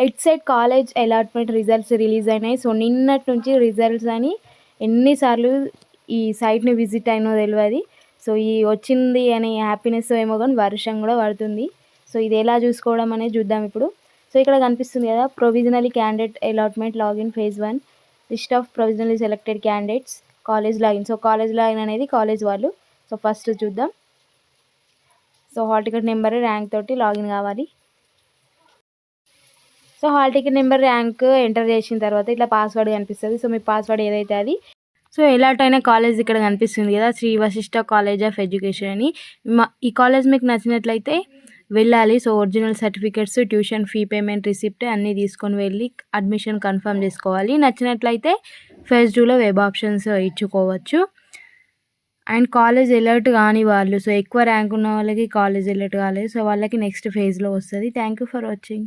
EdCET college allotment results release అయినాయి. So నిన్నటి నుంచి రిజల్ట్స్ అని ఎన్నిసార్లు ఈ సైట్ని విజిట్ అయినో తెలియదు. సో ఈ వచ్చింది అనే హ్యాపీనెస్ ఏమో కానీ వర్షం కూడా పడుతుంది. సో ఇది ఎలా చూసుకోవడం అనేది చూద్దాం ఇప్పుడు. సో ఇక్కడ కనిపిస్తుంది కదా, provisionally candidate allotment login phase 1 list of provisionally selected candidates college login. So college login అనేది కాలేజ్ వాళ్ళు. సో ఫస్ట్ చూద్దాం. So hall ticket number rank తోటి లాగిన్ కావాలి. So hall ticket number rank enter చేసిన తర్వాత ఇట్లా పాస్వర్డ్ కనిపిస్తుంది. So మీ password ఏదైతే అది. సో ఎలాట్ అయిన కాలేజ్ ఇక్కడ కనిపిస్తుంది కదా, Shri Vashishta college of education అని. ఈ కాలేజ్ మీకు నచ్చినట్లయితే వెళ్ళాలి. So original certificates, tuition fee payment receipt అన్నీ తీసుకొని వెళ్ళి అడ్మిషన్ కన్ఫర్మ్ చేసుకోవాలి. నచ్చినట్లయితే ఫేజ్ 2లో వెబ్ ఆప్షన్స్ ఇచ్చుకోవచ్చు. అండ్ కాలేజ్ ఎలర్ట్ కాని వాళ్ళు, సో ఎక్కువ ర్యాంక్ ఉన్న వాళ్ళకి కాలేజ్ ఎలర్ట్ కాలేదు, సో వాళ్ళకి నెక్స్ట్ ఫేజ్లో వస్తుంది. Thank you for watching.